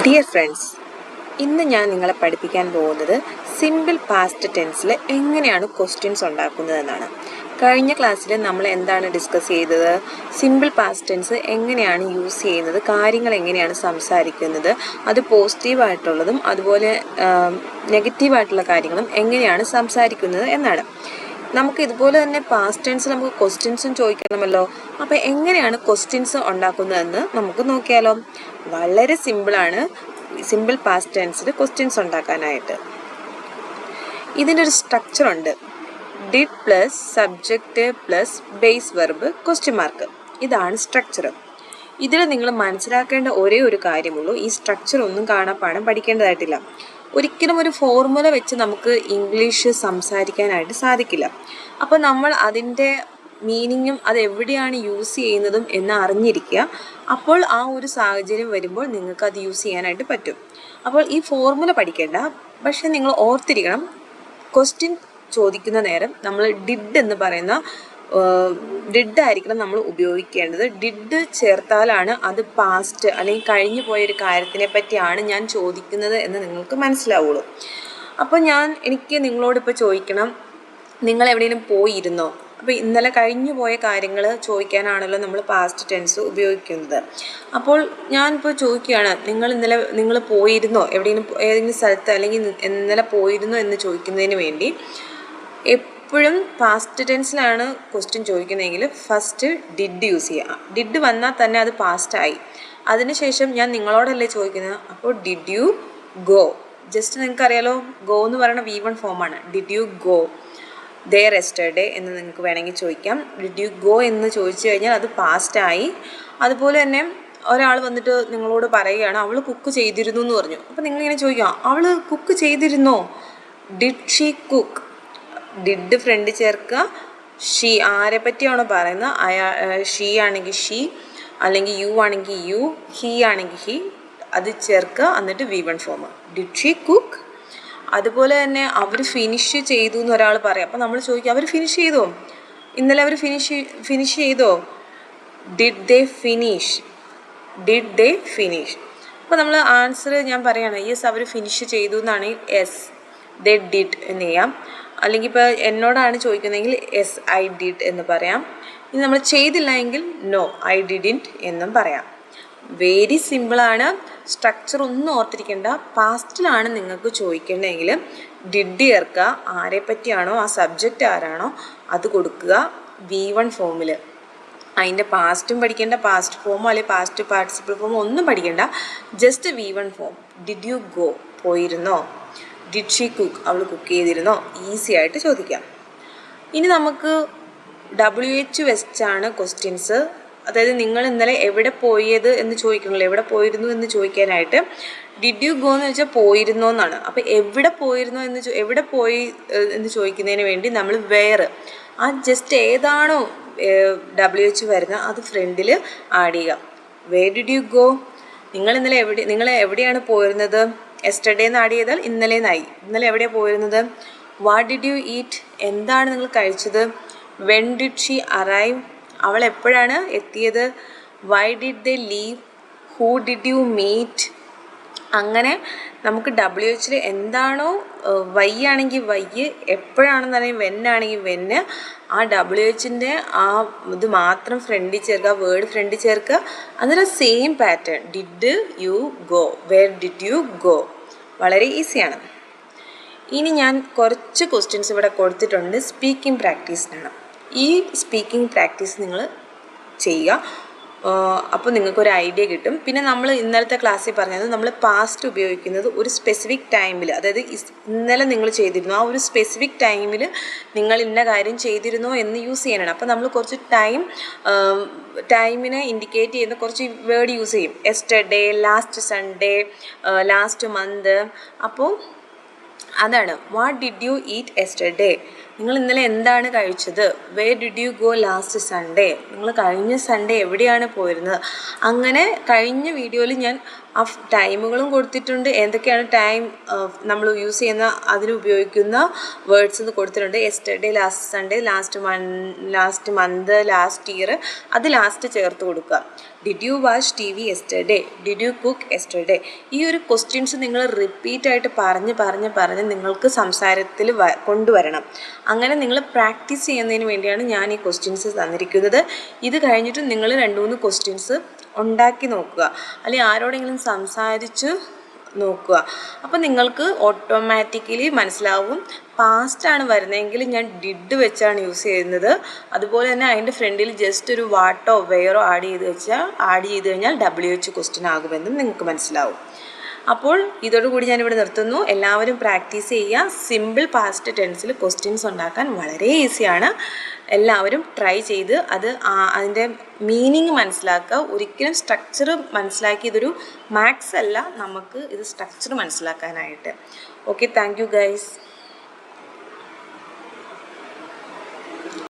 Dear friends, ഇന്ന് ഞാൻ നിങ്ങളെ പഠിപ്പിക്കാൻ പോകുന്നത് സിമ്പിൾ പാസ്റ്റ് ടെൻസിൽ എങ്ങനെയാണ് ക്വസ്റ്റ്യൻസ് ഉണ്ടാക്കുന്നതെന്നാണ്. കഴിഞ്ഞ ക്ലാസ്സിൽ നമ്മൾ എന്താണ് ഡിസ്കസ് ചെയ്തത്? സിമ്പിൾ പാസ്റ്റ് ടെൻസ് എങ്ങനെയാണ് യൂസ് ചെയ്യുന്നത്, കാര്യങ്ങൾ എങ്ങനെയാണ് സംസാരിക്കുന്നത്, അത് പോസിറ്റീവായിട്ടുള്ളതും അതുപോലെ നെഗറ്റീവായിട്ടുള്ള കാര്യങ്ങളും എങ്ങനെയാണ് സംസാരിക്കുന്നത് എന്നാണ്. നമുക്ക് ഇതുപോലെ തന്നെ പാസ്റ്റ് ടെൻസ് നമുക്ക് ക്വസ്റ്റ്യൻസും ചോദിക്കണമല്ലോ. അപ്പോൾ എങ്ങനെയാണ് ക്വസ്റ്റ്യൻസ് ഉണ്ടാക്കുന്നതെന്ന് നമുക്ക് നോക്കിയാലോ. വളരെ സിമ്പിളാണ് സിമ്പിൾ പാസ്റ്റ് ടെൻസിൽ ക്വസ്റ്റ്യൻസ് ഉണ്ടാക്കാനായിട്ട്. ഇതിൻ്റെ ഒരു സ്ട്രക്ചർ ഉണ്ട്. Did plus subject plus base verb question mark. ഇതാണ് സ്ട്രക്ചർ. ഇതിൽ നിങ്ങൾ മനസ്സിലാക്കേണ്ട ഒരേ ഒരു കാര്യമുള്ളൂ, ഈ സ്ട്രക്ചർ ഒന്നും കാണാപ്പാഠം പഠിക്കേണ്ടതായിട്ടില്ല. ഒരിക്കലും ഒരു ഫോർമുല വെച്ച് നമുക്ക് ഇംഗ്ലീഷ് സംസാരിക്കാനായിട്ട് സാധിക്കില്ല. അപ്പോൾ നമ്മൾ അതിൻ്റെ മീനിങ്ങും അത് എവിടെയാണ് യൂസ് ചെയ്യുന്നതും എന്ന് അറിഞ്ഞിരിക്കുക. അപ്പോൾ ആ ഒരു സാഹചര്യം വരുമ്പോൾ നിങ്ങൾക്ക് അത് യൂസ് ചെയ്യാനായിട്ട് പറ്റും. അപ്പോൾ ഈ ഫോർമുല പഠിക്കേണ്ട, പക്ഷെ നിങ്ങൾ ഓർത്തിരിക്കണം, ക്വസ്റ്റ്യൻ ചോദിക്കുന്ന നേരം നമ്മൾ ഡിഡ് എന്ന് പറയുന്ന ഡിഡ് ആയിരിക്കണം നമ്മൾ ഉപയോഗിക്കേണ്ടത്. ഡിഡ് ചേർത്താലാണ് അത് പാസ്റ്റ് അല്ലെങ്കിൽ കഴിഞ്ഞു പോയൊരു കാര്യത്തിനെ പറ്റിയാണ് ഞാൻ ചോദിക്കുന്നത് എന്ന് നിങ്ങൾക്ക് മനസ്സിലാവുള്ളൂ. അപ്പോൾ എനിക്ക് നിങ്ങളോടിപ്പോൾ ചോദിക്കണം, നിങ്ങൾ എവിടെയെങ്കിലും പോയിരുന്നോ? അപ്പോൾ ഇന്നലെ കഴിഞ്ഞു പോയ കാര്യങ്ങൾ ചോദിക്കാനാണല്ലോ നമ്മൾ പാസ്റ്റ് ടെൻസ് ഉപയോഗിക്കുന്നത്. അപ്പോൾ ഞാനിപ്പോൾ ചോദിക്കുകയാണ്, നിങ്ങൾ പോയിരുന്നോ എവിടെയെങ്കിലും, ഏതെങ്കിലും സ്ഥലത്ത്, അല്ലെങ്കിൽ ഇന്നലെ പോയിരുന്നോ എന്ന് ചോദിക്കുന്നതിന് വേണ്ടി എപ്പോഴും പാസ്റ്റ് ടെൻസിലാണ് ക്വസ്റ്റ്യൻ ചോദിക്കുന്നതെങ്കിൽ ഫസ്റ്റ് ഡിഡ് യൂസ് ചെയ്യുക. ഡിഡ് വന്നാൽ തന്നെ അത് പാസ്റ്റായി. അതിനുശേഷം ഞാൻ നിങ്ങളോടല്ലേ ചോദിക്കുന്നത്, അപ്പോൾ ഡിഡ് യു ഗോ. ജസ്റ്റ് നിങ്ങൾക്കറിയാലോ, ഗോ എന്ന് പറയുന്ന V1 ഫോമാണ്. Did you go there yesterday എന്ന് നിങ്ങൾക്ക് വേണമെങ്കിൽ ചോദിക്കാം. ഡിഡ് യു ഗോ എന്ന് ചോദിച്ചു കഴിഞ്ഞാൽ അത് പാസ്റ്റായി. അതുപോലെ തന്നെ ഒരാൾ വന്നിട്ട് നിങ്ങളോട് പറയുകയാണ്, അവൾ കുക്ക് ചെയ്തിരുന്നു എന്ന് പറഞ്ഞു. അപ്പോൾ നിങ്ങളിങ്ങനെ ചോദിക്കാം, അവൾ കുക്ക് ചെയ്തിരുന്നോ? Did she cook. Did front ചേർക്കുക, ഷീ ആരെ പറ്റിയാണോ പറയുന്നത്, ഷീ ആണെങ്കിൽ ഷീ, അല്ലെങ്കിൽ യു ആണെങ്കിൽ യു, ഹീ ആണെങ്കിൽ ഹീ, അത് ചേർക്കുക. എന്നിട്ട് V1 form. Did she cook. അതുപോലെ തന്നെ അവർ ഫിനിഷ് ചെയ്തു എന്ന് ഒരാൾ പറയാം. അപ്പോൾ നമ്മൾ ചോദിക്കും, അവർ ഫിനിഷ് ചെയ്തോ? ഇന്നലെ അവർ ഫിനിഷ് ചെയ്തോ? Did they finish. Did they finish. അപ്പോൾ നമ്മൾ ആൻസർ ഞാൻ പറയുകയാണ്, യെസ് അവർ ഫിനിഷ് ചെയ്തു എന്നാണെങ്കിൽ യെസ് ദേ ഡിഡ് എന്ന് ചെയ്യാം. അല്ലെങ്കിൽ ഇപ്പോൾ എന്നോടാണ് ചോദിക്കുന്നതെങ്കിൽ യെസ് ഐ ഡിഡ് എന്ന് പറയാം. ഇനി നമ്മൾ ചെയ്തില്ല എങ്കിൽ നോ ഐ ഡിഡിൻറ്റ് എന്നും പറയാം. വെരി സിമ്പിളാണ്. സ്ട്രക്ചർ ഒന്നും ഓർത്തിരിക്കേണ്ട. പാസ്റ്റിലാണ് നിങ്ങൾക്ക് ചോദിക്കേണ്ടതെങ്കിൽ ഡിഡ് ചേർക്കുക, ആരെ പറ്റിയാണോ, ആ സബ്ജക്റ്റ് ആരാണോ അത് കൊടുക്കുക V1 ഫോമിൽ. അതിൻ്റെ പാസ്റ്റും പഠിക്കേണ്ട, പാസ്റ്റ് ഫോമോ അല്ലെങ്കിൽ പാസ്റ്റ് പാർട്ടിസിപ്പിൾ ഫോമോ ഒന്നും പഠിക്കേണ്ട. Just V1 form. Did you go, പോയിരുന്നോ? ഡിഡ് ഷീ കുക്ക്, അവൾ കുക്ക് ചെയ്തിരുന്നോ? ഈസി ആയിട്ട് ചോദിക്കാം. ഇനി നമുക്ക് WH വെച്ചാണ് ക്വസ്റ്റ്യൻസ്. അതായത് നിങ്ങൾ ഇന്നലെ എവിടെ പോയത് എന്ന് ചോദിക്കണല്ലോ, എവിടെ പോയിരുന്നു എന്ന് ചോദിക്കാനായിട്ട് ഡിഡ് യു ഗോ എന്ന് വെച്ചാൽ പോയിരുന്നോ എന്നാണ്. അപ്പോൾ എവിടെ പോയിരുന്നോ എവിടെ പോയി എന്ന് ചോദിക്കുന്നതിന് വേണ്ടി നമ്മൾ വേറെ ആ ജസ്റ്റ് ഏതാണോ WH വരുന്നത് അത് ഫ്രണ്ടിൽ ആഡ് ചെയ്യുക. Where did you go. നിങ്ങൾ എവിടെയാണ് പോയിരുന്നത്? യെസ്റ്റർഡേ എന്ന് ആഡ് ചെയ്താൽ ഇന്നലെന്നായി. ഇന്നലെ എവിടെയാണ് പോയിരുന്നത്? What did you eat. എന്താണ് നിങ്ങൾ കഴിച്ചത്? When did she arrive. അവൾ എപ്പോഴാണ് എത്തിയത്? Why did they leave. Who did you meet. അങ്ങനെ നമുക്ക് WHൽ എന്താണോ, വൈ ആണെങ്കിൽ വൈ, എപ്പോഴാണെന്ന് അറിയാം, വെന്നാണെങ്കിൽ വെന്ന്, ആ WHൻ്റെ ആ ഇത് മാത്രം ഫ്രണ്ടിൽ ചേർക്കുക, വേർഡ് ഫ്രണ്ടിൽ ചേർക്കുക. അന്നേരം same pattern. Did you go, where did you go. വളരെ ഈസിയാണ്. ഇനി ഞാൻ കുറച്ച് ക്വസ്റ്റ്യൻസ് ഇവിടെ കൊടുത്തിട്ടുണ്ട് സ്പീക്കിംഗ് പ്രാക്ടീസിനാണ്. ഈ സ്പീക്കിംഗ് പ്രാക്ടീസ് നിങ്ങൾ ചെയ്യുക. അപ്പോൾ നിങ്ങൾക്കൊരു ഐഡിയ കിട്ടും. പിന്നെ നമ്മൾ ഇന്നലത്തെ ക്ലാസ്സിൽ പറഞ്ഞത് നമ്മൾ പാസ്റ്റ് ഉപയോഗിക്കുന്നത് ഒരു സ്പെസിഫിക് ടൈമിൽ, അതായത് ഇന്നലെ നിങ്ങൾ ചെയ്തിരുന്നു, ആ ഒരു സ്പെസിഫിക് ടൈമിൽ നിങ്ങൾ ഇന്ന കാര്യം ചെയ്തിരുന്നോ എന്ന് യൂസ് ചെയ്യാനാണ്. അപ്പോൾ നമ്മൾ കുറച്ച് ടൈമിനെ ഇൻഡിക്കേറ്റ് ചെയ്യുന്ന കുറച്ച് വേർഡ് യൂസ് ചെയ്യും. Yesterday, last Sunday, last month. അപ്പോൾ അതാണ് what did you eat yesterday. നിങ്ങൾ ഇന്നലെ എന്താണ് കഴിച്ചത്? Where did you go last Sunday. നിങ്ങൾ കഴിഞ്ഞ സൺഡേ എവിടെയാണ് പോയിരുന്നത്? അങ്ങനെ കഴിഞ്ഞ വീഡിയോയിൽ ഞാൻ ആ ടൈമുകളും കൊടുത്തിട്ടുണ്ട്. എന്തൊക്കെയാണ് ടൈം നമ്മൾ യൂസ് ചെയ്യുന്ന അതിന് ഉപയോഗിക്കുന്ന വേർഡ്സ് എന്ന് കൊടുത്തിട്ടുണ്ട്. Yesterday, last Sunday, last month, last year, അത് ലാസ്റ്റ് ചേർത്ത് കൊടുക്കുക. Did you watch TV yesterday? Did you cook yesterday? ഈ ഒരു ക്വസ്റ്റ്യൻസ് നിങ്ങൾ റിപ്പീറ്റായിട്ട് പറഞ്ഞ് നിങ്ങൾക്ക് സംസാരത്തിൽ കൊണ്ടുവരണം. അങ്ങനെ നിങ്ങൾ പ്രാക്ടീസ് ചെയ്യുന്നതിന് വേണ്ടിയാണ് ഞാൻ ഈ ക്വസ്റ്റ്യൻസ് തന്നിരിക്കുന്നത്. ഇത് കഴിഞ്ഞിട്ട് നിങ്ങൾ 2-3 ക്വസ്റ്റ്യൻസ് ഉണ്ടാക്കി നോക്കുക, അല്ലെങ്കിൽ ആരോടെങ്കിലും സംസാരിച്ച് നോക്കുക. അപ്പോൾ നിങ്ങൾക്ക് ഓട്ടോമാറ്റിക്കലി മനസ്സിലാവും. പാസ്റ്റാണ് വരുന്നതെങ്കിൽ ഞാൻ ഡിഡ് വെച്ചാണ് യൂസ് ചെയ്യുന്നത്. അതുപോലെ തന്നെ അതിൻ്റെ ഫ്രണ്ടിൽ ജസ്റ്റ് ഒരു വാട്ടോ വെയറോ ആഡ് ചെയ്ത് കഴിഞ്ഞാൽ WH ക്വസ്റ്റ്യൻ ആകുമെന്നും നിങ്ങൾക്ക് മനസ്സിലാവും. അപ്പോൾ ഇതോടുകൂടി ഞാനിവിടെ നിർത്തുന്നു. എല്ലാവരും പ്രാക്ടീസ് ചെയ്യുക. സിമ്പിൾ പാസ്റ്റ് ടെൻസിൽ ക്വസ്റ്റ്യൻസ് ഉണ്ടാക്കാൻ വളരെ ഈസിയാണ്. എല്ലാവരും ട്രൈ ചെയ്ത് അതിൻ്റെ മീനിങ് മനസ്സിലാക്കുക. ഒരിക്കലും സ്ട്രക്ചർ മനസ്സിലാക്കി ഇതൊരു മാത്സ് അല്ല, നമുക്ക് ഇത് സ്ട്രക്ചർ മനസ്സിലാക്കാനായിട്ട്. Okay, thank you guys.